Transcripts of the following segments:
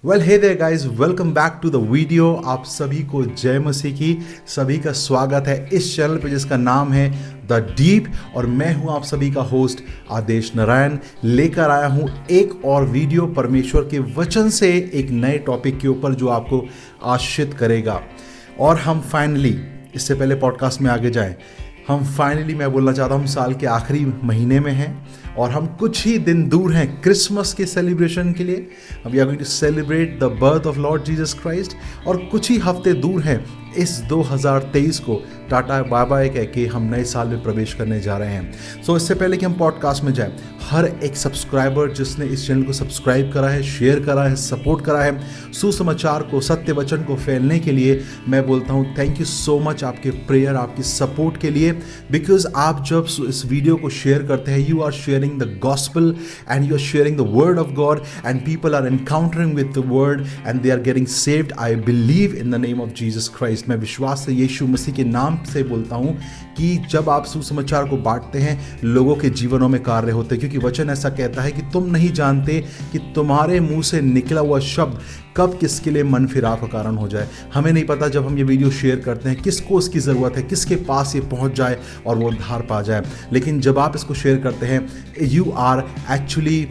Well hey there guys, welcome back to the video. आप सभी को जय मसीह की। सभी का स्वागत है इस चैनल पे जिसका नाम है द डीप, और मैं हूं आप सभी का होस्ट आदेश नारायण। लेकर आया हूं एक और वीडियो परमेश्वर के वचन से एक नए टॉपिक के ऊपर जो आपको आशीषित करेगा। और हम फाइनली, इससे पहले पॉडकास्ट में आगे जाएं, मैं बोलना चाहता हूं, हम साल के आखिरी महीने में हैं और हम कुछ ही दिन दूर हैं क्रिसमस के सेलिब्रेशन के लिए। We are going to celebrate the birth of Lord Jesus Christ, और कुछ ही हफ्ते दूर हैं इस 2023 को टाटा बाय बाय कह के हम नए साल में प्रवेश करने जा रहे हैं। सो इससे पहले कि हम पॉडकास्ट में जाएं, हर एक सब्सक्राइबर जिसने इस चैनल को सब्सक्राइब करा है, शेयर करा है, सपोर्ट करा है, सुसमाचार को, सत्य वचन को फैलने के लिए, मैं बोलता हूं थैंक यू सो मच आपके प्रेयर, आपकी सपोर्ट के लिए। बिकॉज आप जब इस वीडियो को शेयर करते हैं, you are sharing the gospel and you are sharing the word of God, and people are encountering with the word and they are getting saved. I believe in the name of Jesus Christ. मैं विश्वास से यीशु मसीह के नाम से बोलता हूं कि जब आप सुसमाचार को बांटते हैं, लोगों के जीवनों में कार्य होते हैं, क्योंकि वचन ऐसा कहता है कि तुम नहीं जानते कि तुम्हारे मुंह से निकला हुआ शब्द कब किसके लिए मन फिराव का कारण हो जाए। हमें नहीं पता जब हम ये वीडियो शेयर करते हैं किसको उसकी ज़रूरत है, किसके पास ये पहुंच जाए और वो उद्धार पा जाए। लेकिन जब आप इसको शेयर करते हैं, you are actually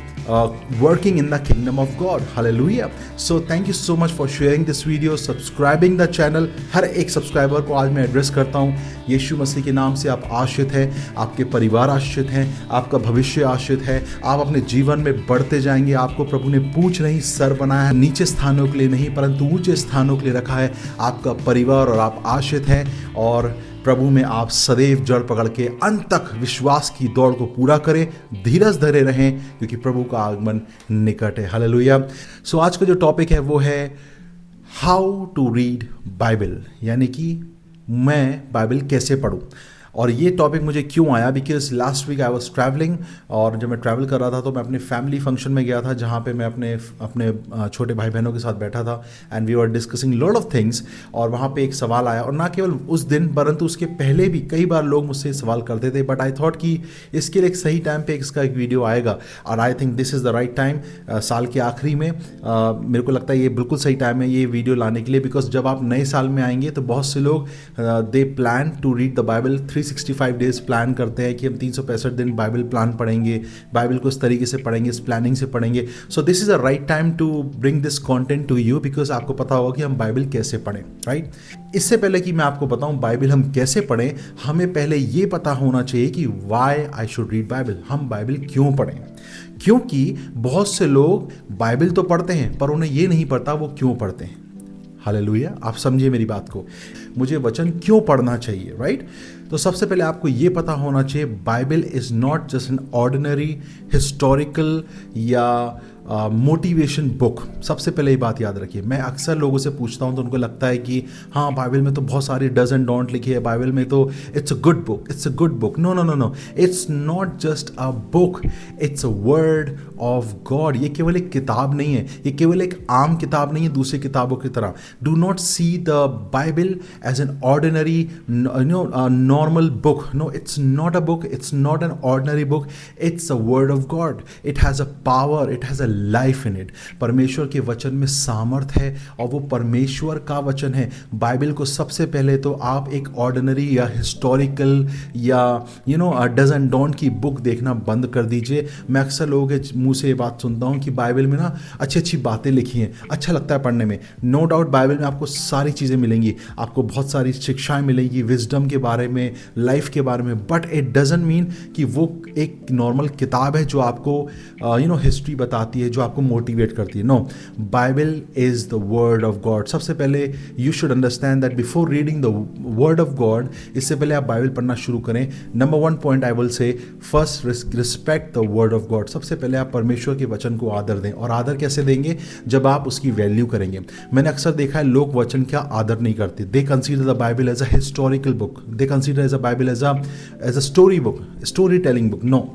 working in the kingdom of God. Hallelujah. So thank you so much for sharing this video, subscribing the channel. हर एक सब्सक्राइबर को आज मैं एड्रेस करता हूँ यीशु मसीह के नाम से। आप आशीषित हैं, आपके परिवार आशीषित हैं, आपका भविष्य आशीषित है, आप अपने जीवन में बढ़ते जाएंगे। आपको प्रभु ने पूंछ नहीं सर बनाया है, नीचे स्थानों के लिए नहीं परंतु ऊंचे स्थानों के लिए रखा है। आपका परिवार और आप आशीषित हैं, और प्रभु में आप सदैव जड़ पकड़ के अंत तक विश्वास की दौड़ को पूरा करें, धीरज धरे रहें, क्योंकि प्रभु का आगमन निकट है। हालेलुया। सो आज का जो टॉपिक है वो है हाउ टू रीड बाइबल, यानी कि मैं बाइबल कैसे पढूं। और ये टॉपिक मुझे क्यों आया, because last week I was travelling, और जब मैं ट्रैवल कर रहा था तो मैं अपने फैमिली फंक्शन में गया था, जहाँ पे मैं अपने छोटे भाई बहनों के साथ बैठा था, and we were discussing lot of things. और वहाँ पे एक सवाल आया, और ना केवल उस दिन परंतु उसके पहले भी कई बार लोग मुझसे सवाल करते थे, बट आई थॉट कि इसके लिए एक सही टाइम पे इसका एक वीडियो आएगा, और I think this is the right time. साल के आखिरी में मेरे को लगता है ये बिल्कुल सही टाइम है ये वीडियो लाने के लिए, बिकॉज जब आप नए साल में आएंगे तो बहुत से लोग they plan to read the Bible. 365 days plan करते हैं कि हम 365 दिन बाइबल प्लान पढ़ेंगे, बाइबल को इस तरीके से पढ़ेंगे, इस प्लानिंग से पढ़ेंगे। So this is a right time to bring this content to you, because आपको पता होगा कि हम बाइबल कैसे पढ़ें, राइट। इससे पहले कि मैं आपको बताऊं बाइबल हम कैसे पढ़ें, हमें पहले ये पता होना चाहिए कि why I should read Bible. हम बाइबल क्यों पढ़ें, क्योंकि बहुत से लोग बाइबल तो पढ़ते हैं पर उन्हें ये नहीं पता वो क्यों पढ़ते हैं। हालेलुया। आप समझिए मेरी बात को, मुझे वचन क्यों पढ़ना चाहिए, राइट। तो सबसे पहले आपको ये पता होना चाहिए Bible is not just an ordinary historical या मोटिवेशन बुक। सबसे पहले ये बात याद रखिए। मैं अक्सर लोगों से पूछता हूँ तो उनको लगता है कि हाँ बाइबल में तो बहुत सारी डज एंड डोंट लिखी है, बाइबल में तो it's a good book, it's a good book. No no no no, it's not just a book, it's a word of God. ये केवल एक किताब नहीं है, ये केवल एक आम किताब नहीं है दूसरी किताबों की तरह। Do not see the Bible as an ordinary normal book. No, it's not a book, it's not an ordinary book, it's a word of God. It has a power, it has a life in it. परमेश्वर के वचन में सामर्थ है, और वो परमेश्वर का वचन है। बाइबल को सबसे पहले तो आप एक ऑर्डिनरी या हिस्टोरिकल या डज एंड डोंट की बुक देखना बंद कर दीजिए। मैं अक्सर लोगों के मुंह से ये बात सुनता हूँ कि बाइबल में ना अच्छी अच्छी बातें लिखी हैं, अच्छा लगता है पढ़ने में। नो डाउट बाइबल में आपको सारी चीज़ें मिलेंगी, आपको बहुत सारी शिक्षाएं मिलेंगी, विजडम के बारे में, लाइफ के बारे में, बट इट डजंट मीन कि वो एक नॉर्मल किताब है जो आपको हिस्ट्री बताती है, जो आपको मोटिवेट करती है। No, Bible is the word of God. सबसे पहले you should understand that before reading the word of God, इससे पहले आप बाइबल पढ़ना शुरू करें, number 1 point I will say, first respect the word of God. सबसे पहले आप परमेश्वर के वचन को आदर दें। और आदर कैसे देंगे? जब आप उसकी वैल्यू करेंगे। मैंने अक्सर देखा है लोग वचन का आदर नहीं करते। They consider the Bible as a historical book, they consider as a Bible as a story book, story telling book. No,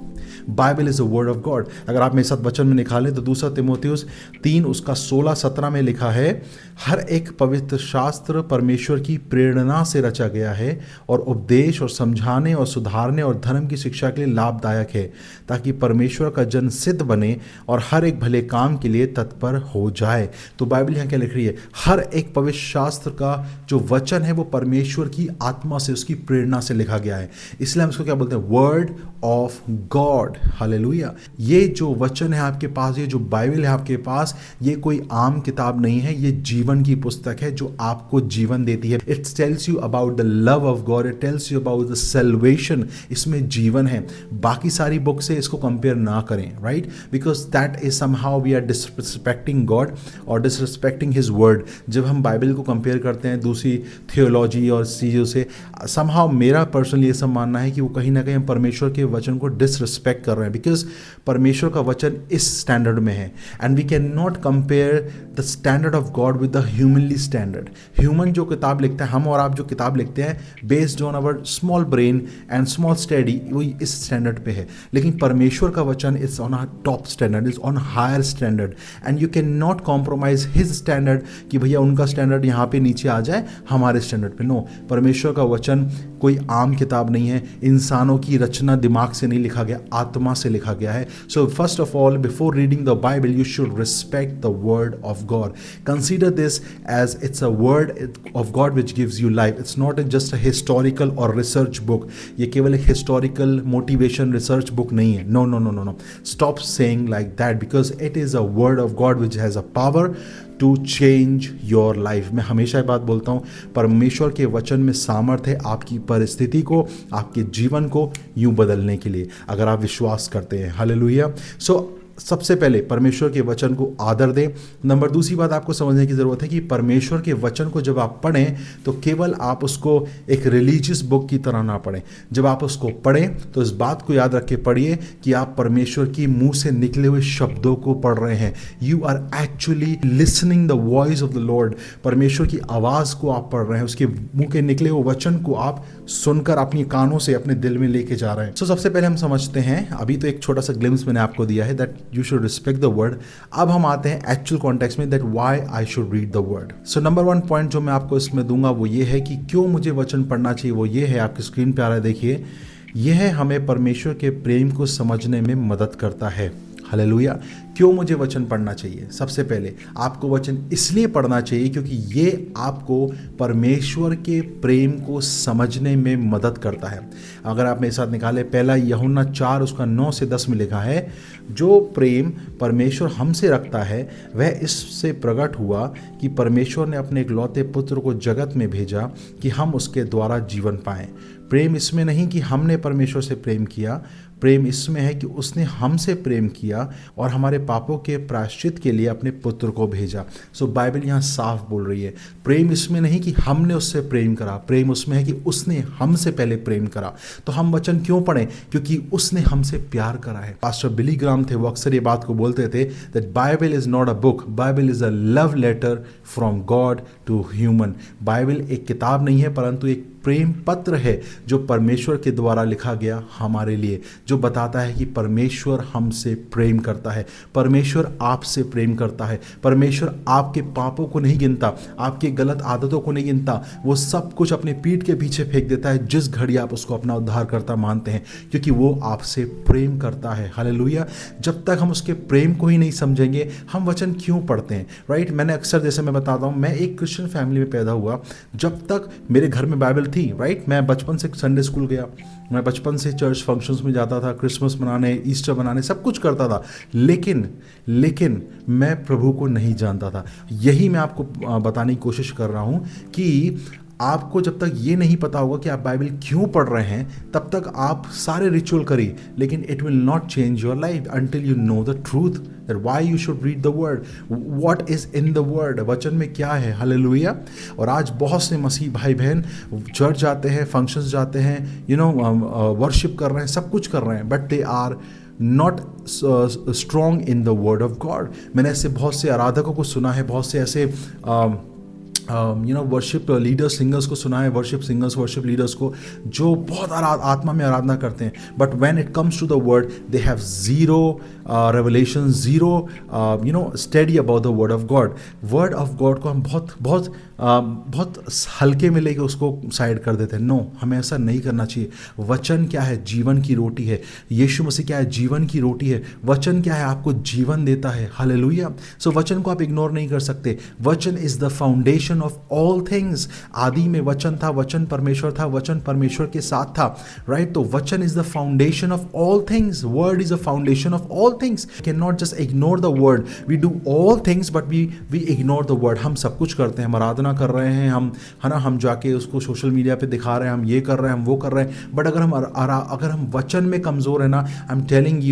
Bible is the word of God. अगर आप मेरे साथ वचन में निकालें तो 2 तीमुथियुस 3 उसका 16-17 में लिखा है, हर एक पवित्र शास्त्र परमेश्वर की प्रेरणा से रचा गया है और उपदेश और समझाने और सुधारने और धर्म की शिक्षा के लिए लाभदायक है, ताकि परमेश्वर का जन सिद्ध बने और हर एक भले काम के लिए तत्पर हो जाए। तो बाइबल यहाँ क्या लिख रही है? हर एक पवित्र शास्त्र का जो वचन है वो परमेश्वर की आत्मा से, उसकी प्रेरणा से लिखा गया है। इसलिए हम इसको क्या बोलते हैं? Word of God. हालेलुया। ये जो वचन है आपके पास, ये जो बाइबल है आपके पास, ये कोई आम किताब नहीं है, ये जीवन की पुस्तक है जो आपको जीवन देती है। It tells you about the love of God, it tells you about the salvation. इसमें जीवन है। बाकी सारी बुक से इसको कंपेयर ना करें, right? Because that is somehow we are disrespecting God और डिसरिस्पेक्टिंग हिज वर्ड। जब हम बाइबल को कंपेयर करते हैं दूसरी थियोलॉजी और चीज़ों से, समहाउ मेरा पर्सनली ये सब मानना है कि वो कहीं ना कहीं परमेश्वर के वचन को डिसरिस्पेक्ट कर रहे हैं, बिकॉज परमेश्वर का वचन इस स्टैंडर्ड में है and we can not compare the standard of God with the humanly standard. Human जो किताब लिखता है, हम और आप जो किताब लिखते हैं based on our small brain and small study, वही इस स्टैंडर्ड पे है। लेकिन परमेश्वर का वचन is on a top standard, is on higher standard and you can not compromise his standard कि भैया उनका स्टैंडर्ड यहाँ पे नीचे आ जाए हमारे स्टैंडर्ड पे। नो, परमेश्वर का वचन कोई आम किताब नहीं है, इंसानों की रचना दिमाग से नहीं लिखा गया, आत्मा से लिखा गया है। So first of all, before reading the Bible you should respect the word of God. Consider this as it's a word of God which gives you life. It's not just a historical और research book. ये केवल एक historical motivation research book नहीं है। No no no no no, stop saying like that, because it is a word of God which has a power to change your life. मैं हमेशा ये बात बोलता हूँ, परमेश्वर के वचन में सामर्थ्य है आपकी परिस्थिति को, आपके जीवन को यूं बदलने के लिए, अगर आप विश्वास करते हैं। हालेलुया। सो सबसे पहले परमेश्वर के वचन को आदर दें। नंबर दूसरी बात आपको समझने की ज़रूरत है कि परमेश्वर के वचन को जब आप पढ़ें तो केवल आप उसको एक रिलीजियस बुक की तरह ना पढ़ें। जब आप उसको पढ़ें तो इस बात को याद रख के पढ़िए कि आप परमेश्वर की मुंह से निकले हुए शब्दों को पढ़ रहे हैं। You are actually listening the voice of the Lord. परमेश्वर की आवाज़ को आप पढ़ रहे हैं, उसके मुंह के निकले हुए वचन को आप सुनकर अपनी कानों से अपने दिल में लेके जा रहे हैं। सो सबसे पहले हम समझते हैं, अभी तो एक छोटा सा ग्लिम्स मैंने आपको दिया है that you should respect the word। अब हम आते हैं एक्चुअल कॉन्टेक्स्ट में, that why I should read the word। So number 1 point जो मैं आपको इसमें दूंगा वो ये है कि क्यों मुझे वचन पढ़ना चाहिए। वो ये है, आपकी स्क्रीन पे आ रहा है, देखिए। यह हमें परमेश्वर के प्रेम को समझने में मदद करता है। हालेलुया। क्यों मुझे वचन पढ़ना चाहिए? सबसे पहले आपको वचन इसलिए पढ़ना चाहिए क्योंकि ये आपको परमेश्वर के प्रेम को समझने में मदद करता है। अगर आप मेरे साथ निकाले, पहला यूहन्ना 4 उसका 9 से 10 में लिखा है, जो प्रेम परमेश्वर हमसे रखता है वह इससे प्रकट हुआ कि परमेश्वर ने अपने इकलौते पुत्र को जगत में भेजा कि हम उसके द्वारा जीवन पाएं। प्रेम इसमें नहीं कि हमने परमेश्वर से प्रेम किया, प्रेम इसमें है कि उसने हमसे प्रेम किया और हमारे पापों के प्रायश्चित के लिए अपने पुत्र को भेजा। सो बाइबल यहाँ साफ बोल रही है, प्रेम इसमें नहीं कि हमने उससे प्रेम करा, प्रेम उसमें है कि उसने हमसे पहले प्रेम करा। तो हम वचन क्यों पढ़ें? क्योंकि उसने हमसे प्यार करा है। पास्टर बिली ग्राम थे, वो अक्सर ये बात को बोलते थे that Bible is not a book, Bible is a love letter from God to human. Bible एक किताब नहीं है परंतु एक प्रेम पत्र है जो परमेश्वर के द्वारा लिखा गया हमारे लिए, जो बताता है कि परमेश्वर हमसे प्रेम करता है, परमेश्वर आपसे प्रेम करता है, परमेश्वर आपके पापों को नहीं गिनता, आपकी गलत आदतों को नहीं गिनता, वो सब कुछ अपने पीठ के पीछे फेंक देता है जिस घड़ी आप उसको अपना उद्धारकर्ता मानते हैं, क्योंकि वो आपसे प्रेम करता है। हालेलुया। जब तक हम उसके प्रेम को ही नहीं समझेंगे हम वचन क्यों पढ़ते हैं, राइट? मैंने अक्सर, जैसे मैं बताता हूँ, मैं एक क्रिश्चियन फैमिली में पैदा हुआ। जब तक मेरे घर में बाइबल थी, राइट, मैं बचपन से संडे स्कूल गया, मैं बचपन से चर्च फंक्शंस में जाता था, क्रिसमस मनाने, ईस्टर मनाने, सब कुछ करता था, लेकिन मैं प्रभु को नहीं जानता था। यही मैं आपको बताने की कोशिश कर रहा हूँ कि आपको जब तक ये नहीं पता होगा कि आप बाइबल क्यों पढ़ रहे हैं, तब तक आप सारे रिचुअल करिए, लेकिन it will not change your life until you know the truth that why you should read the word, what is in the word, वचन में क्या है। हालेलुया। और आज बहुत से मसीह भाई बहन चर्च जाते हैं, फंक्शंस जाते हैं, वर्शिप कर रहे हैं, सब कुछ कर रहे हैं, but they are not strong in the word of God. मैंने ऐसे बहुत से आराधकों को सुना है, बहुत से ऐसे वर्शिप लीडर्स सिंगर्स को सुना है, वर्शिप सिंगर्स वर्शिप लीडर्स को जो बहुत आत्मा में आराधना करते हैं, but when it comes to the word they have zero revelation, zero study about the word of God. Word of God को हम बहुत हल्के में लेके उसको साइड कर देते हैं। नो, हमें ऐसा नहीं करना चाहिए। वचन क्या है? जीवन की रोटी है। यीशु मसीह क्या है? जीवन की रोटी है। वचन क्या है? आपको जीवन देता है। हालेलुया। सो वचन को आप इग्नोर नहीं कर सकते। वचन is the foundation of all things. आदि में वचन था, वचन परमेश्वर था, वचन परमेश्वर के साथ था, राइट? तो वचन is the foundation of all things. Word is the foundation of all things. Can not just ignore the word. We do all things but we ignore the word. हम सब कुछ करते हैं, हम आराधना कर रहे हैं, हम है ना, हम जाके उसको सोशल मीडिया पे दिखा रहे हैं, हम ये कर रहे हैं, हम वो कर रहे हैं, बट अगर हम वचन में कमज़ोर है ना, I am telling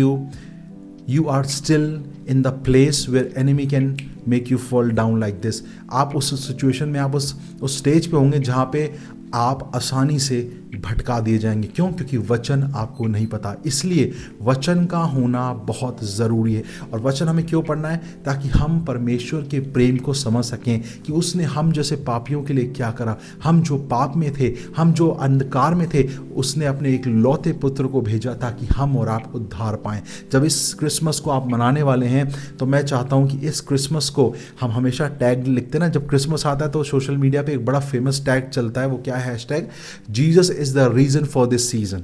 you are still in the place where enemy can make you fall down like this. आप उस सिचुएशन में, आप उस स्टेज पे होंगे जहाँ पे आप आसानी से भटका दिए जाएंगे। क्यों? क्योंकि वचन आपको नहीं पता। इसलिए वचन का होना बहुत ज़रूरी है। और वचन हमें क्यों पढ़ना है? ताकि हम परमेश्वर के प्रेम को समझ सकें कि उसने हम जैसे पापियों के लिए क्या करा। हम जो पाप में थे, हम जो अंधकार में थे, उसने अपने एक लौते पुत्र को भेजा ताकि हम और आप उद्धार पाएं। जब इस क्रिसमस को आप मनाने वाले हैं तो मैं चाहता हूं कि इस क्रिसमस को हम हमेशा टैग लिखते ना, जब क्रिसमस आता है तो सोशल मीडिया पे एक बड़ा फेमस टैग चलता है। वो क्या है? Hashtag Jesus is the reason for this season.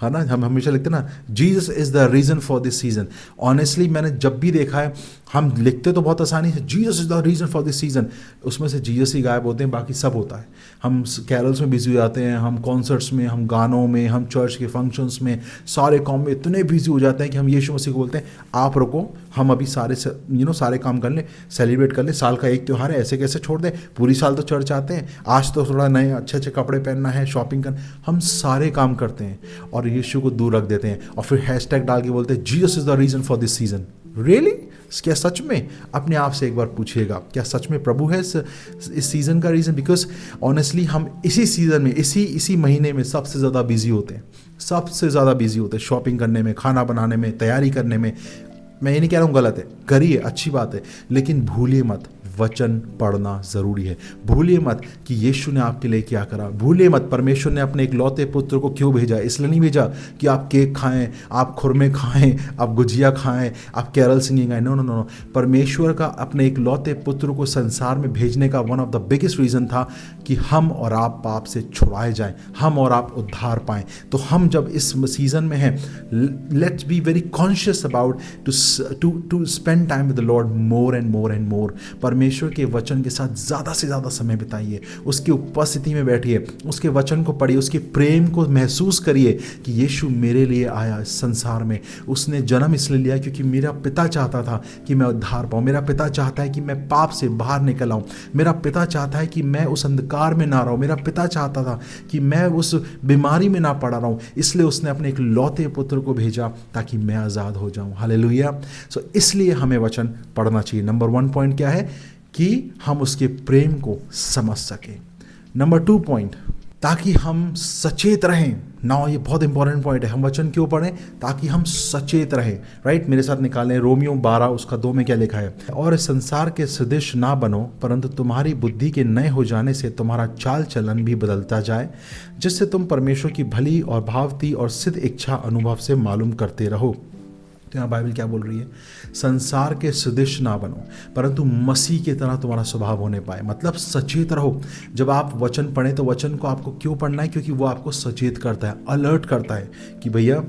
है ना, हम हमेशा लिखते ना, Jesus is the reason for this season. Honestly मैंने जब भी देखा है, हम लिखते तो बहुत आसानी से Jesus is the reason for this season, उसमें से जीसस ही गायब होते हैं, बाकी सब होता है। हम कैरल्स में बिजी हो जाते हैं, हम कॉन्सर्ट्स में, हम गानों में, हम चर्च के फंक्शंस में, सारे काम में इतने बिजी हो जाते हैं कि हम यीशु मसीह को बोलते हैं आप रुको, हम अभी सारे काम कर लें, सेलिब्रेट कर लें, साल का एक त्यौहार है, ऐसे कैसे छोड़ दें? पूरी साल तो चर्च आते हैं, आज तो थोड़ा नए अच्छे कपड़े पहनना है, शॉपिंग करना, हम सारे काम करते हैं और यीशु को दूर रख देते हैं और फिर हैशटैग डाल के बोलते हैं Jesus is the reason for this season. Really? क्या सच में? अपने आप से एक बार पूछिएगा, क्या सच में प्रभु है इस सीज़न का रीज़न? बिकॉज ऑनेस्टली हम इसी सीज़न में, इसी महीने में सबसे ज़्यादा बिजी होते हैं, सबसे ज़्यादा बिजी होते हैं शॉपिंग करने में, खाना बनाने में, तैयारी करने में। मैं ये नहीं कह रहा हूँ गलत है, करिए, अच्छी बात है, लेकिन भूलिए मत वचन पढ़ना ज़रूरी है। भूलिए मत कि यीशु ने आपके लिए क्या करा। भूलिए मत परमेश्वर ने अपने एक लौते पुत्र को क्यों भेजा। इसलिए नहीं भेजा कि आप केक खाएं, आप खुरमे खाएं, आप गुजिया खाएं, आप कैरल सिंगिंग गाएं। No no no no. परमेश्वर का अपने एक लौते पुत्र को संसार में भेजने का one of the biggest reason था कि हम और आप पाप से छुड़ाए जाएं, हम और आप उद्धार पाएं। तो हम जब इस सीज़न में हैं, let's be very conscious about to spend time with the Lord more and more and more. परमेश्वर के वचन के साथ ज़्यादा से ज़्यादा समय बिताइए, उसकी उपस्थिति में बैठिए, उसके वचन को पढ़िए, उसके प्रेम को महसूस करिए कि यीशु मेरे लिए आया इस संसार में। उसने जन्म इसलिए लिया क्योंकि मेरा पिता चाहता था कि मैं उद्धार पाऊँ, मेरा पिता चाहता है कि मैं पाप से बाहर निकल आऊँ, मेरा पिता चाहता है कि मैं उस अंधकार में ना रहूँ, मेरा पिता चाहता था कि मैं उस बीमारी में ना पड़ा रहूँ। इसलिए उसने अपने एक लौते पुत्र को भेजा ताकि मैं आज़ाद हो जाऊँ। हालेलुया। सो इसलिए हमें वचन पढ़ना चाहिए। नंबर 1 पॉइंट क्या है? कि हम उसके प्रेम को समझ सकें। नंबर 2 पॉइंट, ताकि हम सचेत रहें। नाउ ये बहुत इंपॉर्टेंट पॉइंट है। हम वचन क्यों पढ़ें? ताकि हम सचेत रहें। राइट? मेरे साथ निकालें रोमियो 12 उसका 2 में क्या लिखा है? और इस संसार के सदृश ना बनो, परंतु तुम्हारी बुद्धि के नए हो जाने से तुम्हारा चाल चलन भी बदलता जाए, जिससे तुम परमेश्वर की भली और भावती और सिद्ध इच्छा अनुभव से मालूम करते रहो। तो यहाँ बाइबल क्या बोल रही है? संसार के सदृश ना बनो, परंतु मसीह की तरह तुम्हारा स्वभाव होने पाए। मतलब सचेत रहो। जब आप वचन पढ़ें तो वचन को आपको क्यों पढ़ना है? क्योंकि वो आपको सचेत करता है, अलर्ट करता है कि भैया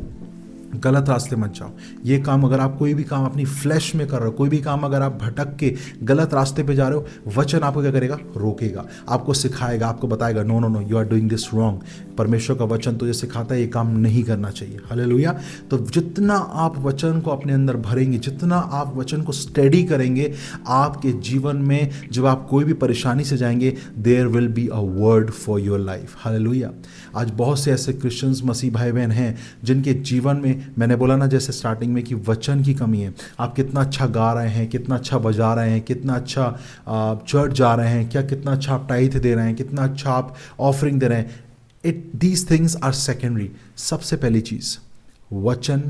गलत रास्ते मत जाओ। ये काम, अगर आप कोई भी काम अपनी फ्लैश में कर रहे हो, कोई भी काम अगर आप भटक के गलत रास्ते पे जा रहे हो, वचन आपको क्या करेगा? रोकेगा, आपको सिखाएगा, आपको बताएगा no no no, you are doing this wrong. परमेश्वर का वचन तुझे सिखाता है ये काम नहीं करना चाहिए। हालेलुया। तो जितना आप वचन को अपने अंदर भरेंगे, जितना आप वचन को स्टडी करेंगे, आपके जीवन में जब आप कोई भी परेशानी से जाएंगे, there will be a word for your life. Hallelujah. आज बहुत से ऐसे क्रिश्चियंस, मसीह भाई बहन हैं जिनके जीवन में, मैंने बोला ना जैसे स्टार्टिंग में, कि वचन की कमी है। आप कितना अच्छा गा रहे हैं, कितना अच्छा बजा रहे हैं, कितना अच्छा चर्च जा रहे हैं, क्या कितना अच्छा आप टाइथ दे रहे हैं, कितना अच्छा आप ऑफरिंग दे रहे हैं, दीज थिंग्स आर सेकेंडरी। सबसे पहली चीज़ वचन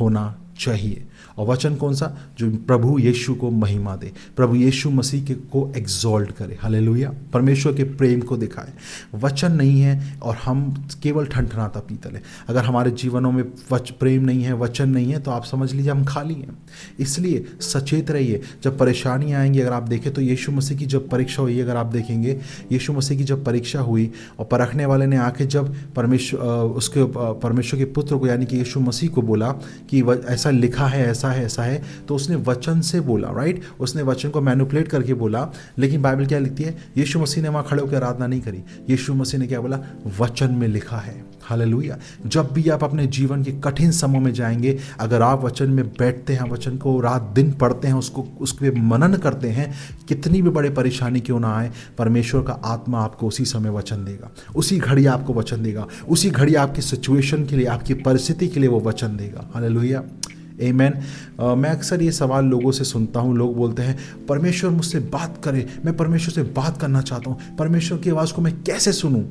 होना चाहिए। और वचन कौन सा? जो प्रभु यीशु को महिमा दे, प्रभु यीशु मसीह के को एग्जॉल्ट करे, हालेलुया, परमेश्वर के प्रेम को दिखाए। वचन नहीं है और हम केवल ठनठनाता पीतल है। अगर हमारे जीवनों में प्रेम नहीं है, वचन नहीं है, तो आप समझ लीजिए हम खाली हैं। इसलिए सचेत रहिए। जब परेशानी आएंगी, अगर आप देखें तो यीशु मसीह की जब परीक्षा हुई, अगर आप देखेंगे यीशु मसीह की जब परीक्षा हुई और परखने वाले ने आके जब परमेश्वर के पुत्र को यानी कि यीशु मसीह को बोला कि ऐसा लिखा है, ऐसा है, ऐसा है, तो उसने वचन से बोला, राइट, उसने वचन को मैनिपुलेट करके बोला। लेकिन बाइबल क्या लिखती है? यीशु मसीह ने वहाँ खड़े होकर आराधना नहीं करी। यीशु मसीह ने क्या बोला? वचन में लिखा है, हालेलुया। जब भी आप अपने जीवन के कठिन समय में जाएंगे, अगर आप वचन में बैठते हैं, वचन को रात दिन पढ़ते हैं, उसके मनन करते हैं, कितनी भी बड़े परेशानी क्यों ना आए, परमेश्वर का आत्मा आपको उसी समय वचन देगा, उसी घड़ी आपको वचन देगा, उसी घड़ी आपकी सिचुएशन के लिए, आपकी परिस्थिति के लिए वो वचन देगा, हालेलुया, आमीन। मैं अक्सर ये सवाल लोगों से सुनता हूँ, लोग बोलते हैं परमेश्वर मुझसे बात करे, मैं परमेश्वर से बात करना चाहता हूँ, परमेश्वर की आवाज़ को मैं कैसे सुनूँ?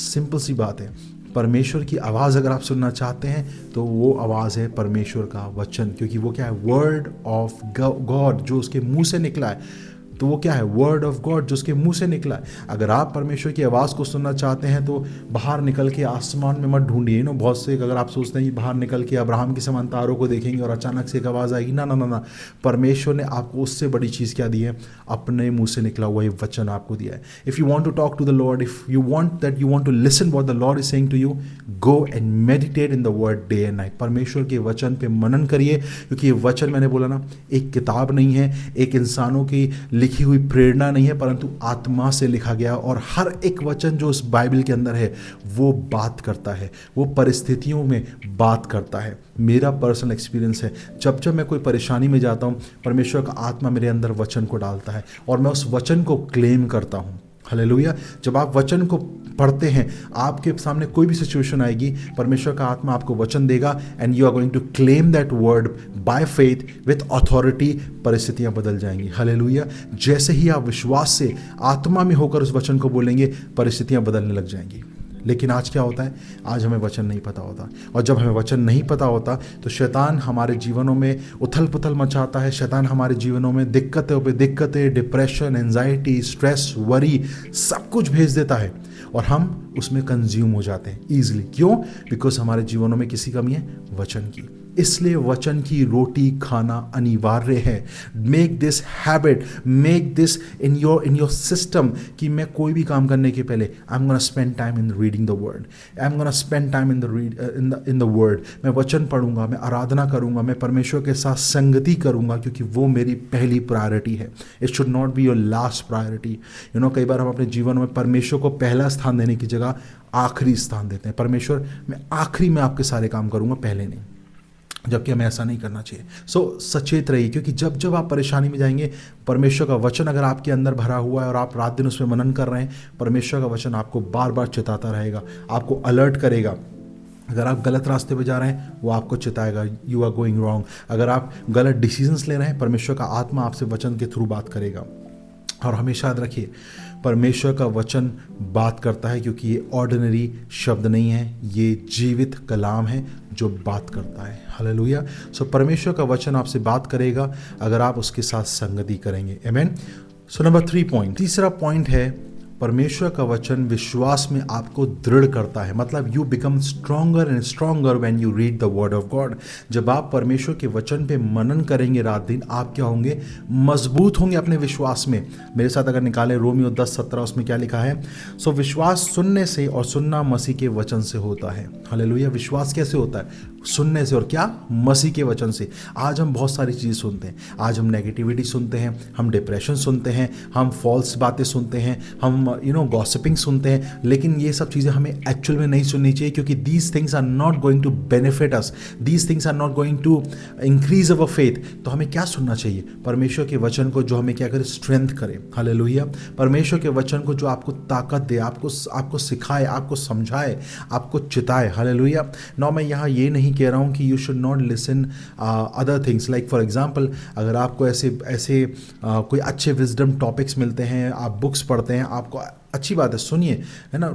सिंपल सी बात है, परमेश्वर की आवाज़ अगर आप सुनना चाहते हैं तो वो आवाज़ है परमेश्वर का वचन, क्योंकि वो क्या है? वर्ड ऑफ गॉड, जो उसके मुंह से निकला है। तो वो क्या है? वर्ड ऑफ गॉड, जो उसके मुंह से निकला है। अगर आप परमेश्वर की आवाज़ को सुनना चाहते हैं तो बाहर निकल के आसमान में मत ढूंढिए। बहुत से अगर आप सोचते हैं कि बाहर निकल के अब्राहम के समान तारों को देखेंगे और अचानक से एक आवाज़ आएगी, ना ना ना ना, परमेश्वर ने आपको उससे बड़ी चीज़ क्या दी है? अपने मुंह से निकला हुआ ये वचन आपको दिया है। If you want to talk to the Lord, if you want to listen what the Lord is saying to you, go and meditate in the word day and night. परमेश्वर के वचन पे मनन करिए, क्योंकि ये वचन, मैंने बोला ना, एक किताब नहीं है, एक इंसानों की लिखी हुई प्रेरणा नहीं है, परंतु आत्मा से लिखा गया। और हर एक वचन जो उस बाइबल के अंदर है वो बात करता है, वो परिस्थितियों में बात करता है। मेरा पर्सनल एक्सपीरियंस है, जब जब मैं कोई परेशानी में जाता हूँ, परमेश्वर का आत्मा मेरे अंदर वचन को डालता है और मैं उस वचन को क्लेम करता हूँ, हालेलुया। जब आप वचन को पढ़ते हैं, आपके सामने कोई भी सिचुएशन आएगी, परमेश्वर का आत्मा आपको वचन देगा and you are going to claim that word by faith with authority. परिस्थितियां बदल जाएंगी, हालेलुया। जैसे ही आप विश्वास से आत्मा में होकर उस वचन को बोलेंगे, परिस्थितियां बदलने लग जाएंगी। लेकिन आज क्या होता है? आज हमें वचन नहीं पता होता, और जब हमें वचन नहीं पता होता तो शैतान हमारे जीवनों में उथल पुथल मचाता है। शैतान हमारे जीवनों में दिक्कतें पे दिक्कतें, डिप्रेशन, एंजाइटी, स्ट्रेस, वरी, सब कुछ भेज देता है और हम उसमें कंज्यूम हो जाते हैं ईजिली। क्यों? बिकॉज हमारे जीवनों में किसी कमी है? वचन की। इसलिए वचन की रोटी खाना अनिवार्य है। Make this habit, make this in your system कि मैं कोई भी काम करने के पहले I am gonna spend time in reading the word, I am gonna spend time in the word. मैं वचन पढ़ूंगा, मैं आराधना करूंगा, मैं परमेश्वर के साथ संगति करूंगा, क्योंकि वो मेरी पहली प्रायोरिटी है। It should not be your last priority. कई बार हम अपने जीवन में परमेश्वर को पहला स्थान देने की जगह आखिरी स्थान देते हैं। परमेश्वर, मैं आखिरी में आपके सारे काम करूंगा, पहले नहीं, जबकि हमें ऐसा नहीं करना चाहिए। सचेत रहिए, क्योंकि जब जब आप परेशानी में जाएंगे, परमेश्वर का वचन अगर आपके अंदर भरा हुआ है और आप रात दिन उसमें मनन कर रहे हैं, परमेश्वर का वचन आपको बार बार चिताता रहेगा, आपको अलर्ट करेगा। अगर आप गलत रास्ते पे जा रहे हैं, वो आपको चिताएगा, यू आर गोइंग रॉन्ग। अगर आप गलत डिसीजंस ले रहे हैं, परमेश्वर का आत्मा आपसे वचन के थ्रू बात करेगा। और हमेशा याद रखिए, परमेश्वर का वचन बात करता है, क्योंकि ये ऑर्डिनरी शब्द नहीं है, ये जीवित कलाम है जो बात करता है, हालेलुया। परमेश्वर का वचन आपसे बात करेगा अगर आप उसके साथ संगति करेंगे, आमीन। नंबर 3 पॉइंट, तीसरा पॉइंट है, परमेश्वर का वचन विश्वास में आपको दृढ़ करता है। मतलब you become stronger and stronger when you read the word of God. जब आप परमेश्वर के वचन पे मनन करेंगे रात दिन, आप क्या होंगे? मजबूत होंगे अपने विश्वास में। मेरे साथ अगर निकाले रोमियो 10:17, उसमें क्या लिखा है? विश्वास सुनने से और सुनना मसीह के वचन से होता है, हालेलुया। विश्वास कैसे होता है? सुनने से, और क्या? मसीह के वचन से। आज हम बहुत सारी चीज़ें सुनते हैं। आज हम नेगेटिविटी सुनते हैं, हम डिप्रेशन सुनते हैं, हम फॉल्स बातें सुनते हैं, हम गॉसिपिंग सुनते हैं। लेकिन ये सब चीज़ें हमें एक्चुअल में नहीं सुननी चाहिए, क्योंकि these things are not going to benefit us, these things are not going to increase our faith. तो हमें क्या सुनना चाहिए? परमेश्वर के वचन को, जो हमें क्या करे? स्ट्रेंथ करे, हालेलुया। परमेश्वर के वचन को जो आपको ताकत दे, आपको सिखाए, आपको समझाए, आपको चिताए, हालेलुया। नौ, मैं यहाँ ये नहीं कह रहा हूँ कि you should not listen other things, like for example, अगर आपको ऐसे कोई अच्छे विजडम टॉपिक्स मिलते हैं, आप बुक्स पढ़ते हैं, आपको अच्छी बात है, सुनिए, है ना।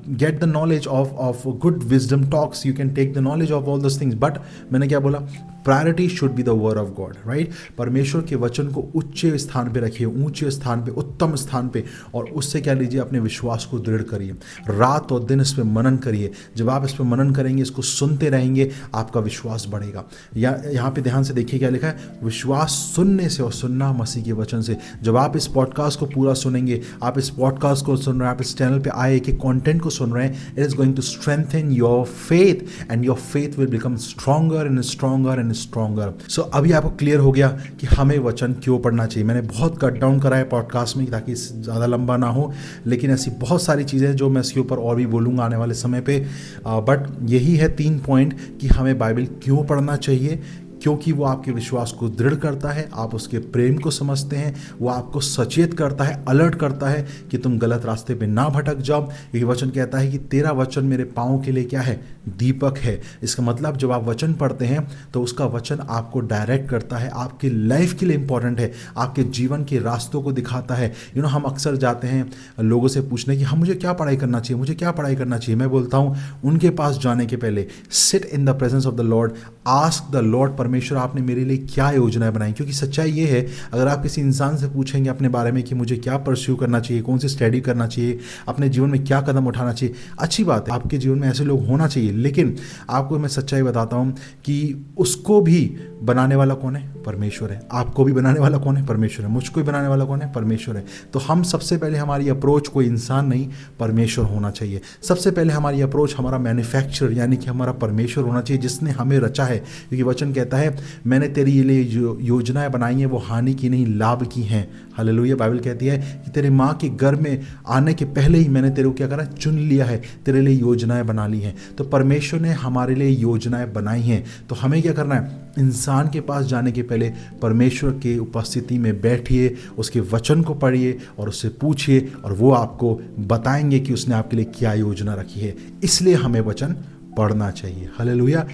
Get the knowledge of good wisdom talks, you can take the knowledge of all this things, but मैंने क्या बोला, priority should be the word of God, right. परमेश्वर के वचन को उच्च स्थान पे रखिए, ऊंचे स्थान पे, उत्तम स्थान पे, और उससे क्या लीजिए, अपने विश्वास को दृढ़ करिए, रात और दिन इस पर मनन करिए। जब आप इस पर मनन करेंगे, इसको सुनते रहेंगे, आपका विश्वास बढ़ेगा। यहाँ पे ध्यान से देखिए क्या लिखा है, विश्वास सुनने से और सुनना मसीह के वचन से। जब आप इस पॉडकास्ट को पूरा सुनेंगे, आप इस पॉडकास्ट को सुन रहे हैं, आप इस चैनल पे आए कि कंटेंट को सुन रहे हैं, it is going to strengthen your faith and your faith will become stronger and stronger and stronger. So अभी आपको क्लियर हो गया कि हमें वचन क्यों पढ़ना चाहिए। मैंने बहुत कट डाउन करा है पॉडकास्ट में ताकि ज़्यादा लंबा ना हो, लेकिन ऐसी बहुत सारी चीज़ें जो मैं इसके ऊपर और भी बोलूँगा आने वाले समय पे, बट यही है 3 पॉइंट कि हमें बाइबल क्यों पढ़ना चाहिए। क्योंकि वो आपके विश्वास को दृढ़ करता है, आप उसके प्रेम को समझते हैं, वो आपको सचेत करता है, अलर्ट करता है कि तुम गलत रास्ते पे ना भटक जाओ। यही वचन कहता है कि तेरा वचन मेरे पाँव के लिए क्या है, दीपक है। इसका मतलब जब आप वचन पढ़ते हैं तो उसका वचन आपको डायरेक्ट करता है, आपकी लाइफ के लिए इंपॉर्टेंट है, आपके जीवन के रास्तों को दिखाता है। हम अक्सर जाते हैं लोगों से पूछने कि हम मुझे क्या पढ़ाई करना चाहिए, मुझे क्या पढ़ाई करना चाहिए। मैं बोलता हूँ उनके पास जाने के पहले sit in the presence of the Lord, ask the Lord, परमेश्वर आपने मेरे लिए क्या योजनाएं बनाई। क्योंकि सच्चाई ये है, अगर आप किसी इंसान से पूछेंगे अपने बारे में कि मुझे क्या परस्यू करना चाहिए, कौन सी स्टडी करना चाहिए, अपने जीवन में क्या कदम उठाना चाहिए, अच्छी बात है, आपके जीवन में ऐसे लोग होना चाहिए, लेकिन आपको मैं सच्चाई बताता हूं कि उसको भी बनाने वाला कौन है, परमेश्वर है। आपको भी बनाने वाला कौन है, परमेश्वर है। मुझको भी बनाने वाला कौन है, परमेश्वर है। तो हम सबसे पहले, हमारी अप्रोच कोई इंसान नहीं, परमेश्वर होना चाहिए। सबसे पहले हमारी अप्रोच हमारा मैन्युफैक्चरर यानी कि हमारा परमेश्वर होना चाहिए, जिसने हमें रचा है। क्योंकि वचन कहता है मैंने तेरे लिए जो योजनाएं बनाई हैं वो हानि की नहीं, लाभ की हैं। हालेलुया। बाइबल कहती है कि तेरे माँ के गर्भ में आने के पहले ही मैंने तेरे को क्या करा, चुन लिया है, तेरे लिए योजनाएं बना ली हैं। तो परमेश्वर ने हमारे लिए योजनाएं बनाई हैं। तो हमें क्या करना है, इंसान के पास जाने के पहले परमेश्वर के उपस्थिति में बैठिए, उसके वचन को पढ़िए और उससे पूछिए, और वो आपको बताएंगे कि उसने आपके लिए क्या योजना रखी है। इसलिए हमें वचन पढ़ना चाहिए। हालेलुया।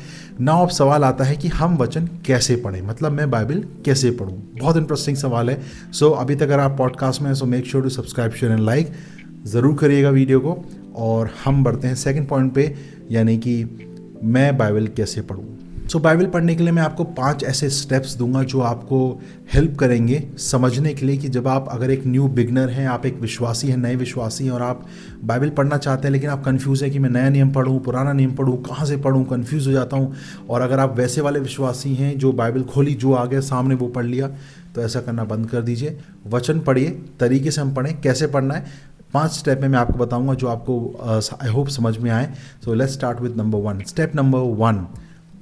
नाउ अब सवाल आता है कि हम वचन कैसे पढ़ें, मतलब मैं बाइबल कैसे पढूं। बहुत इंटरेस्टिंग सवाल है। सो अभी तक अगर आप पॉडकास्ट में, so make sure to subscribe, share and like ज़रूर करिएगा वीडियो को। और हम बढ़ते हैं सेकंड पॉइंट पे, यानी कि मैं बाइबल कैसे पढूं। सो बाइबल पढ़ने के लिए मैं आपको 5 ऐसे स्टेप्स दूंगा जो आपको हेल्प करेंगे समझने के लिए कि जब आप, अगर एक न्यू बिगनर हैं, आप एक विश्वासी हैं, नए विश्वासी हैं, और आप बाइबल पढ़ना चाहते हैं लेकिन आप कंफ्यूज है कि मैं नया नियम पढ़ूं, पुराना नियम पढ़ूं, कहाँ से पढ़ूं, कंफ्यूज हो जाता हूं। और अगर आप वैसे वाले विश्वासी हैं जो बाइबल खोली, जो आ गया सामने वो पढ़ लिया, तो ऐसा करना बंद कर दीजिए। वचन पढ़िए, तरीके से हम पढ़ें। कैसे पढ़ना है 5 स्टेप में मैं आपको बताऊंगा जो आपको आई होप समझ में आए। So let's start with number 1। Step number 1,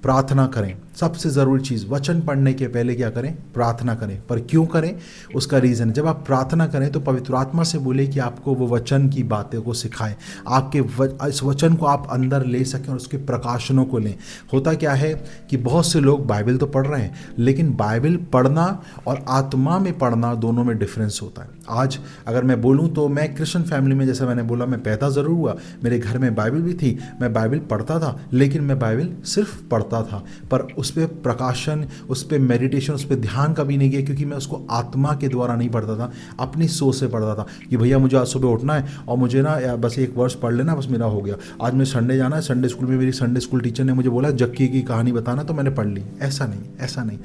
प्रार्थना करें। सबसे ज़रूरी चीज़, वचन पढ़ने के पहले क्या करें, प्रार्थना करें। पर क्यों करें, उसका रीज़न, जब आप प्रार्थना करें तो पवित्र आत्मा से बोले कि आपको वो वचन की बातें को सिखाए, आपके इस वचन को आप अंदर ले सकें और उसके प्रकाशनों को लें। होता क्या है कि बहुत से लोग बाइबल तो पढ़ रहे हैं, लेकिन बाइबल पढ़ना और आत्मा में पढ़ना दोनों में डिफरेंस होता है। आज अगर मैं बोलूँ तो मैं क्रिश्चियन फैमिली में, जैसे मैंने बोला, मैं पैदा ज़रूर हुआ, मेरे घर में बाइबल भी थी, मैं बाइबल पढ़ता था, लेकिन मैं बाइबल सिर्फ पढ़ता था, पर उस पर प्रकाशन, उस पर मेडिटेशन, उस पर ध्यान कभी नहीं किया, क्योंकि मैं उसको आत्मा के द्वारा नहीं पढ़ता था, अपनी सोच से पढ़ता था कि भैया मुझे आज सुबह उठना है और मुझे ना बस एक वर्ष पढ़ लेना, बस मेरा हो गया। आज मैं संडे जाना है, संडे स्कूल में मेरी संडे स्कूल टीचर ने मुझे बोला जक्की की कहानी बताना, तो मैंने पढ़ ली। ऐसा नहीं, ऐसा नहीं,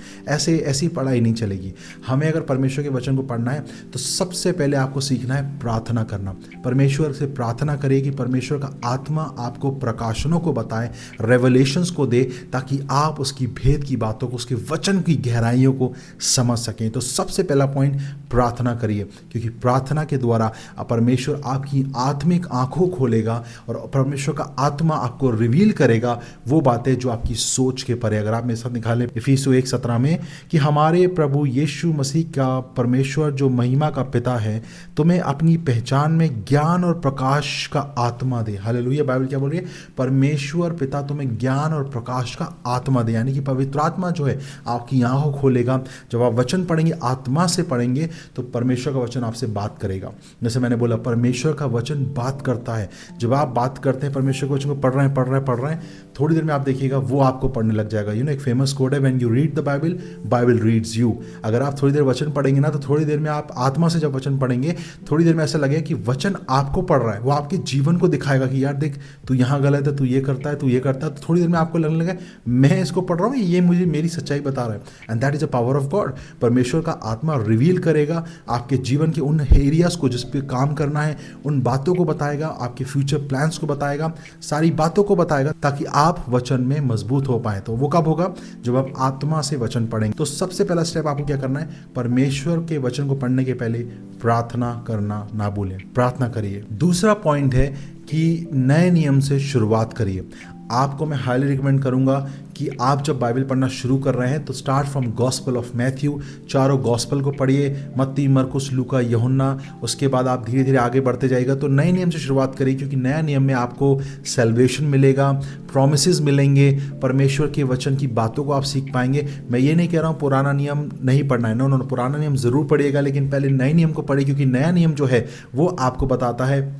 ऐसी पढ़ाई नहीं चलेगी। हमें अगर परमेश्वर के वचन को पढ़ना है तो सबसे पहले आपको सीखना है प्रार्थना करना। परमेश्वर से प्रार्थना करिए कि परमेश्वर का आत्मा आपको प्रकाशनों को बताए, रेवलेशंस को दे, ताकि आप उसकी भेद की बातों को, उसके वचन की गहराइयों को समझ सकें। तो सबसे पहला पॉइंट, प्रार्थना करिए, क्योंकि प्रार्थना के द्वारा परमेश्वर आपकी आत्मिक आंखों खोलेगा और परमेश्वर का आत्मा आपको रिवील करेगा वो बातें जो आपकी सोच के परे। अगर आप मेरे साथ निकालें इफिसियों 1:17 में कि हमारे प्रभु यीशु मसीह का परमेश्वर जो महिमा का पिता है तुम्हें अपनी पहचान में ज्ञान और प्रकाश का आत्मा दे। हालेलुया। बाइबल क्या बोल रही है, परमेश्वर पिता तुम्हें ज्ञान और प्रकाश का आत्मा दे, यानी कि पवित्र आत्मा जो है आपकी आंखों खोलेगा। जब आप वचन पढ़ेंगे, आत्मा से पढ़ेंगे, तो परमेश्वर का वचन आपसे बात करेगा। जैसे मैंने बोला, परमेश्वर का वचन बात करता है। जब आप बात करते हैं परमेश्वर के वचन को, पढ़ रहे हैं, थोड़ी देर में आप देखिएगा वो आपको पढ़ने लग जाएगा। एक फेमस कोड है, when you read the Bible, Bible reads you. अगर आप थोड़ी देर वचन पढ़ेंगे ना, तो थोड़ी देर में आप आत्मा से जब वचन पढ़ेंगे, थोड़ी देर में ऐसा लगेगा कि वचन आपको पढ़ रहा है। वो आपके जीवन को दिखाएगा कि यार देख, तू यहाँ गलत है, तू ये करता है, तू ये करता है। तो थोड़ी देर में आपको लगने लगे मैं इसको पढ़ रहा हूँ, ये मुझे मेरी सच्चाई बता रहा है। And that is a power of God. परमेश्वर का आत्मा रिवील करेगा आपके जीवन के उन एरियाज को जिस पे काम करना है, उन बातों को बताएगा, आपके फ्यूचर प्लान्स को बताएगा, सारी बातों को बताएगा, ताकि आप वचन में मजबूत हो पाए। तो वो कब होगा? जब आप आत्मा से वचन पढ़ेंगे। तो सबसे पहला स्टेप आपको क्या करना है? परमेश्वर के वचन को पढ़ने के पहले प्रार्थना करना ना भूलें, प्रार्थना करिए। दूसरा पॉइंट है कि नए नियम से शुरुआत करिए। आपको मैं हाईली रिकमेंड करूंगा कि आप जब बाइबल पढ़ना शुरू कर रहे हैं तो start from gospel of Matthew, चारों गॉस्पल को पढ़िए, मत्ती, मरकुस, लूका, यूहन्ना। उसके बाद आप धीरे धीरे आगे बढ़ते जाइएगा। तो नए नियम से शुरुआत करिए, क्योंकि नया नियम में आपको सैल्वेशन मिलेगा, प्रॉमिसेस मिलेंगे, परमेश्वर के वचन की बातों को आप सीख पाएंगे। मैं ये नहीं कह रहा हूँ पुराना नियम नहीं पढ़ना है, नो, पुराना नियम जरूर पढ़िएगा, लेकिन पहले नए नियम को पढ़िए, क्योंकि नया नियम जो है वो आपको बताता है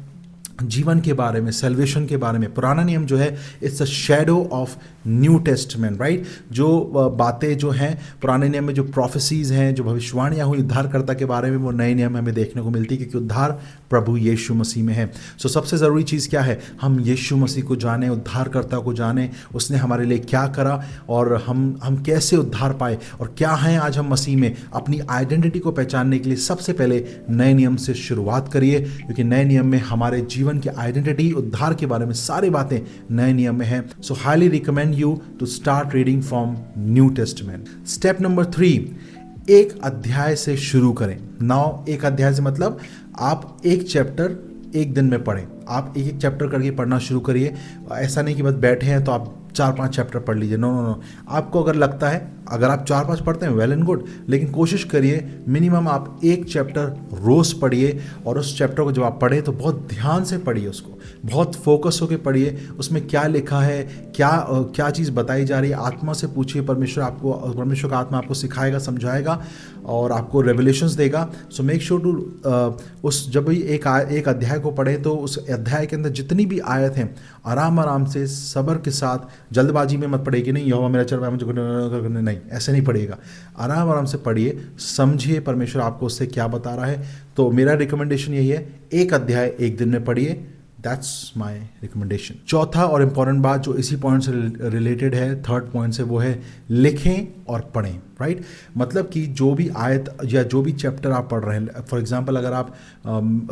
जीवन के बारे में, सैल्वेशन के बारे में। पुराना नियम जो है it's a shadow of new testament, right. जो बातें जो हैं पुराने नियम में, जो प्रोफेसीज हैं, जो भविष्यवाणियाँ हुई उद्धारकर्ता के बारे में, वो नए नियम में हमें देखने को मिलती है, क्योंकि उद्धार प्रभु यीशु मसीह में है। सो सबसे ज़रूरी चीज़ क्या है? हम यीशु मसीह को जाने, उद्धारकर्ता को जाने, उसने हमारे लिए क्या करा और हम कैसे उद्धार पाए और क्या हैं आज हम मसीह में। अपनी आइडेंटिटी को पहचानने के लिए सबसे पहले नए नियम से शुरुआत करिए, क्योंकि नए नियम में हमारे जीवन की आइडेंटिटी, उद्धार के बारे में सारी बातें नए नियम में है। So highly recommend you to start reading from New Testament. Step number 3, एक अध्याय से शुरू करें। नाउ एक अध्याय से मतलब आप एक चैप्टर एक दिन में पढ़ें। आप एक एक चैप्टर करके पढ़ना शुरू करिए। ऐसा नहीं कि बस बैठे हैं तो आप 4-5 चैप्टर पढ़ लीजिए, नो। आपको अगर लगता है, अगर आप 4-5 पढ़ते हैं, वेल एंड गुड, लेकिन कोशिश करिए मिनिमम आप एक चैप्टर रोज़ पढ़िए। और उस चैप्टर को जब आप पढ़ें तो बहुत ध्यान से पढ़िए, उसको बहुत फोकस होकर पढ़िए। उसमें क्या लिखा है, क्या चीज़ बताई जा रही है, आत्मा से पूछिए। परमेश्वर का आत्मा आपको सिखाएगा, समझाएगा और आपको रेवलेशंस देगा। सो मेक श्योर टू जब भी एक अध्याय को पढ़ें तो उस अध्याय के अंदर जितनी भी आयत हैं आराम से सब्र के साथ, जल्दबाजी में मत पढ़िए कि नहीं यहोवा मेरा चल रहा है मुझे नहीं, ऐसे नहीं पढ़िएगा। आराम से पढ़िए, समझिए परमेश्वर आपको उससे क्या बता रहा है। तो मेरा रिकमेंडेशन यही है, एक अध्याय एक दिन में पढ़िए। That's my recommendation. चौथा और इम्पॉर्टेंट बात जो इसी पॉइंट से रिलेटेड है, थर्ड पॉइंट से, वो है लिखें और पढ़ें, राइट। मतलब कि जो भी आयत या जो भी चैप्टर आप पढ़ रहे हैं, फॉर एग्जांपल अगर आप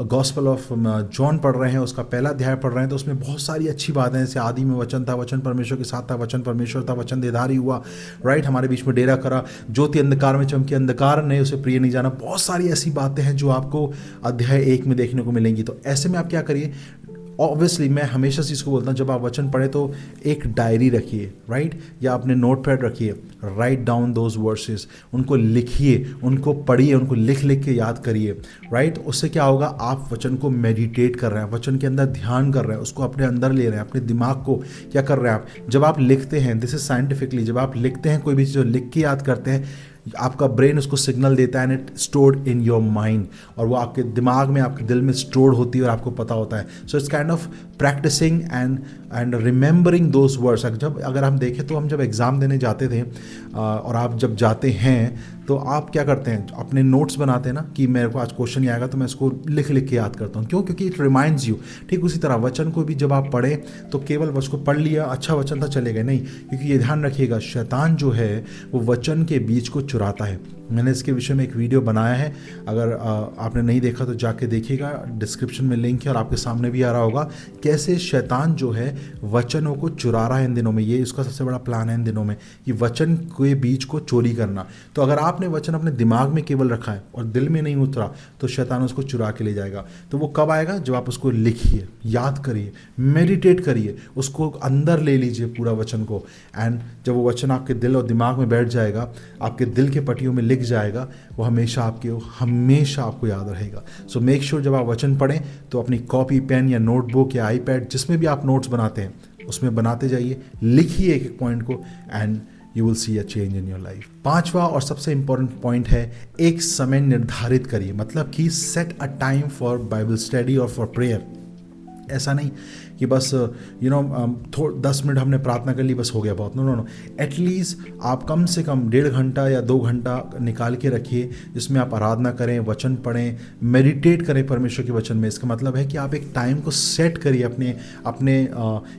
गॉस्पल ऑफ जॉन पढ़ रहे हैं, उसका पहला अध्याय पढ़ रहे हैं, तो उसमें बहुत सारी अच्छी बातें हैं। जैसे आदि में वचन था, वचन परमेश्वर के साथ था, वचन परमेश्वर था, वचन देहधारी हुआ, राइट, हमारे बीच में डेरा करा, ज्योति अंधकार में चमकी, अंधकार ने उसे प्रिय नहीं जाना। बहुत सारी ऐसी बातें हैं जो आपको अध्याय 1 में देखने को मिलेंगी। तो ऐसे में आप क्या करिए, ऑब्वियसली मैं हमेशा से इसको बोलता हूँ, जब आप वचन पढ़े तो एक डायरी रखिए, राइट, या अपने नोट पैड रखिए, राइट डाउन दोज वर्सेस, उनको लिखिए, उनको पढ़िए, उनको लिख के याद करिए, राइट। उससे क्या होगा, आप वचन को मेडिटेट कर रहे हैं, वचन के अंदर ध्यान कर रहे हैं, उसको अपने अंदर ले रहे हैं, अपने दिमाग को क्या कर रहे हैं आप। जब आप लिखते हैं, दिस इज साइंटिफिकली, जब आप लिखते हैं कोई भी चीज़ लिख के याद करते हैं, आपका ब्रेन उसको सिग्नल देता है, and it stored in your mind, और वो आपके दिमाग में, आपके दिल में स्टोर होती है और आपको पता होता है। So it's kind of practising and remembering those words. अगर हम देखें तो हम जब एग्ज़ाम देने जाते थे और आप जब जाते हैं तो आप क्या करते हैं, अपने नोट्स बनाते हैं ना, कि मेरे को आज क्वेश्चन ही आएगा तो मैं इसको लिख के याद करता हूँ। क्यों? क्योंकि इट रिमाइंड्स यू। ठीक उसी तरह वचन को भी जब आप पढ़ें तो केवल उसको पढ़ लिया, अच्छा वचन था, चलेगा नहीं, क्योंकि ये ध्यान रखिएगा, शैतान जो है वो वचन के बीज को चुराता है। मैंने इसके विषय में एक वीडियो बनाया है, अगर आपने नहीं देखा तो जाके देखिएगा, डिस्क्रिप्शन में लिंक है और आपके सामने भी आ रहा होगा, कैसे शैतान जो है वचनों को चुरा रहा है इन दिनों में। ये इसका सबसे बड़ा प्लान है इन दिनों में, कि वचन के बीज को चोरी करना। तो अगर आपने वचन अपने दिमाग में केवल रखा है और दिल में नहीं उतरा तो शैतान उसको चुरा के ले जाएगा। तो वो कब आएगा, जब आप उसको लिखिए, याद करिए, मेडिटेट करिए, उसको अंदर ले लीजिए पूरा वचन को, एंड जब वो वचन आपके दिल और दिमाग में बैठ जाएगा, आपके दिल के पट्टियों में जाएगा, वो हमेशा आपको याद रहेगा। सो मेक श्योर जब आप वचन पढ़ें तो अपनी कॉपी, पेन या नोटबुक या आईपैड, जिसमें भी आप नोट्स बनाते हैं, उसमें बनाते जाइए, लिखिए एक एक पॉइंट को, and you will see a change in your life. पांचवा और सबसे इंपॉर्टेंट पॉइंट है, एक समय निर्धारित करिए, मतलब कि set a time for Bible study और फॉर प्रेयर। ऐसा नहीं कि बस 10 मिनट हमने प्रार्थना कर ली बस हो गया बहुत, नो नो नो, एटलीस्ट आप कम से कम 1.5 घंटा या 2 घंटा निकाल के रखिए जिसमें आप आराधना करें, वचन पढ़ें, मेडिटेट करें परमेश्वर के वचन में। इसका मतलब है कि आप एक टाइम को सेट करिए अपने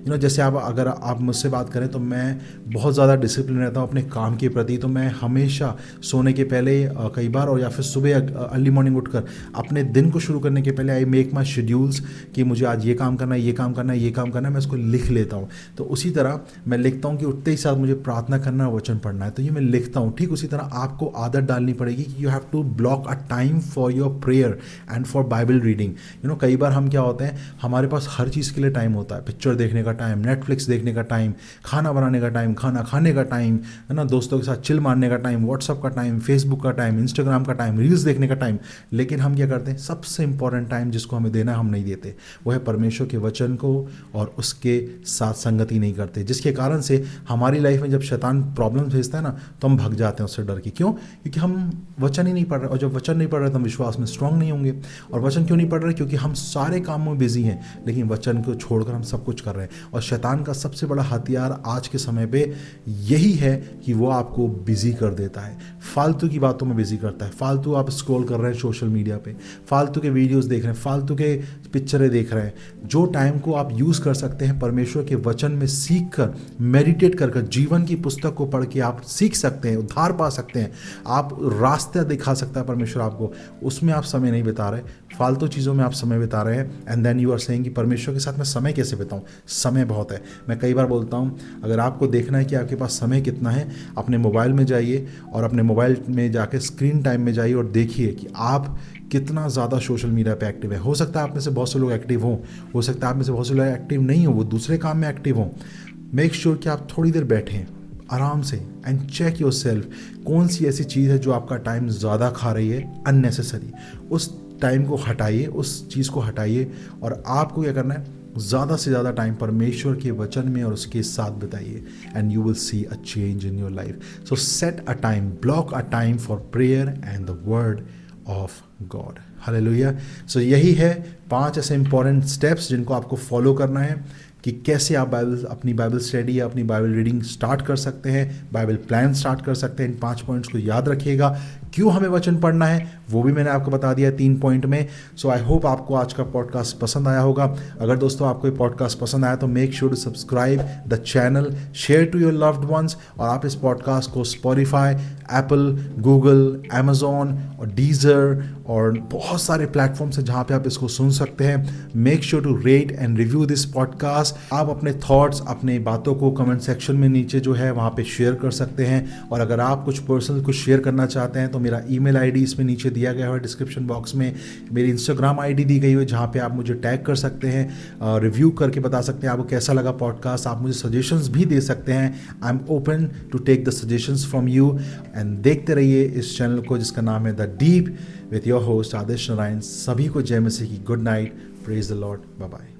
जैसे अगर आप मुझसे बात करें तो मैं बहुत ज़्यादा डिसिप्लिन रहता हूँ अपने काम के प्रति, तो मैं हमेशा सोने के पहले कई बार और या फिर सुबह अर्ली मॉर्निंग उठकर अपने दिन को शुरू करने के पहले आई मेक माई शेड्यूल्स कि मुझे आज ये काम करना है, ये काम करना है, ये काम करना है, मैं उसको लिख लेता हूँ। तो उसी तरह मैं लिखता हूँ कि उठते ही साथ मुझे प्रार्थना करना है, वचन पढ़ना है, तो ये मैं लिखता हूँ। ठीक उसी तरह आपको आदत डालनी पड़ेगी कि you have to block a time for your prayer and for Bible reading. कई बार हम क्या होते हैं, हमारे पास हर चीज़ के लिए टाइम होता है, पिक्चर देखने का टाइम, नेटफ्लिक्स देखने का टाइम, खाना बनाने का टाइम, खाना खाने का टाइम, है ना, दोस्तों के साथ चिल मारने का टाइम, व्हाट्सअप का टाइम, फेसबुक का टाइम, इंस्टाग्राम का टाइम, रील्स देखने का टाइम। लेकिन हम क्या करते हैं, सबसे इंपॉर्टेंट टाइम जिसको हमें देना है हम नहीं देते, वो है परमेश्वर के वचन को, और उसके साथ संगति नहीं करते, जिसके कारण से हमारी लाइफ में जब शैतान प्रॉब्लम भेजता है ना तो हम भाग जाते हैं उससे डर के। क्यों? क्योंकि हम वचन ही नहीं पढ़ रहे, और जब वचन नहीं पढ़ रहे तो हम विश्वास में स्ट्रांग नहीं होंगे। और वचन क्यों नहीं पढ़ रहे? क्योंकि हम सारे कामों में बिजी हैं, लेकिन वचन को छोड़कर हम सब कुछ कर रहे हैं। और शैतान का सबसे बड़ा हथियार आज के समय पे यही है कि वो आपको बिजी कर देता है, फालतू की बातों में बिजी करता है। फालतू आप स्क्रॉल कर रहे हैं सोशल मीडिया पे, फालतू के वीडियोस देख रहे हैं, फालतू के पिक्चरें देख रहे हैं। जो टाइम को आप यूज़ कर सकते हैं परमेश्वर के वचन में सीख कर, मेडिटेट कर कर, जीवन की पुस्तक को पढ़ के आप सीख सकते हैं, उद्धार पा सकते हैं, आप रास्ता दिखा सकता है परमेश्वर आपको, उसमें आप समय नहीं बिता रहे, फालतू चीज़ों में आप समय बिता रहे हैं। And then you are saying कि परमेश्वर के साथ मैं समय कैसे बिताऊं? समय बहुत है। मैं कई बार बोलता हूं, अगर आपको देखना है कि आपके पास समय कितना है, अपने मोबाइल में जाइए और अपने मोबाइल में जाके स्क्रीन टाइम में जाइए और देखिए कि आप कितना ज़्यादा सोशल मीडिया पे एक्टिव है। हो सकता है आप में से बहुत से लोग एक्टिव हों, हो सकता है आप में से बहुत से लोग एक्टिव नहीं हो, वो दूसरे काम में एक्टिव हों। मेक श्योर कि आप थोड़ी देर बैठें आराम से एंड चेक योर सेल्फ, कौन सी ऐसी चीज़ है जो आपका टाइम ज़्यादा खा रही है, अननेसेसरी। उस टाइम को हटाइए, उस चीज़ को हटाइए, और आपको क्या करना है, ज़्यादा से ज़्यादा टाइम परमेश्वर के वचन में और उसके साथ बिताइए, and you will see a change in your life. So set a time, block a time for prayer and the word of God. Hallelujah. So यही है 5 ऐसे इंपॉर्टेंट स्टेप्स जिनको आपको फॉलो करना है कि कैसे आप अपनी बाइबल स्टडी या अपनी बाइबल रीडिंग स्टार्ट कर सकते हैं, बाइबल प्लान स्टार्ट कर सकते हैं। इन 5 पॉइंट्स को याद रखिएगा। क्यों हमें वचन पढ़ना है वो भी मैंने आपको बता दिया 3 पॉइंट में। सो आई होप आपको आज का पॉडकास्ट पसंद आया होगा। अगर दोस्तों आपको ये पॉडकास्ट पसंद आया तो make sure to subscribe the channel, share to your loved ones, और आप इस पॉडकास्ट को स्पॉटिफाई, एप्पल, गूगल, अमेजॉन और डीजर और बहुत सारे प्लेटफॉर्म्स हैं जहाँ पे आप इसको सुन सकते हैं। Make sure to rate and review this podcast. आप अपने थॉट्स, अपने बातों को कमेंट सेक्शन में नीचे जो है वहाँ पे शेयर कर सकते हैं। और अगर आप कुछ पर्सनल कुछ शेयर करना चाहते हैं तो मेरा ईमेल आईडी इसमें नीचे दिया गया है डिस्क्रिप्शन बॉक्स में। मेरी इंस्टाग्राम आईडी दी गई है जहाँ पे आप मुझे टैग कर सकते हैं, रिव्यू करके बता सकते हैं आपको कैसा लगा पॉडकास्ट। आप मुझे सजेशंस भी दे सकते हैं। I am open to take the suggestions from you. And देखते रहिए इस चैनल को जिसका नाम है the deep with your host Adesh Narayan. सभी को जय मसीह की good night. Praise the Lord. Bye bye.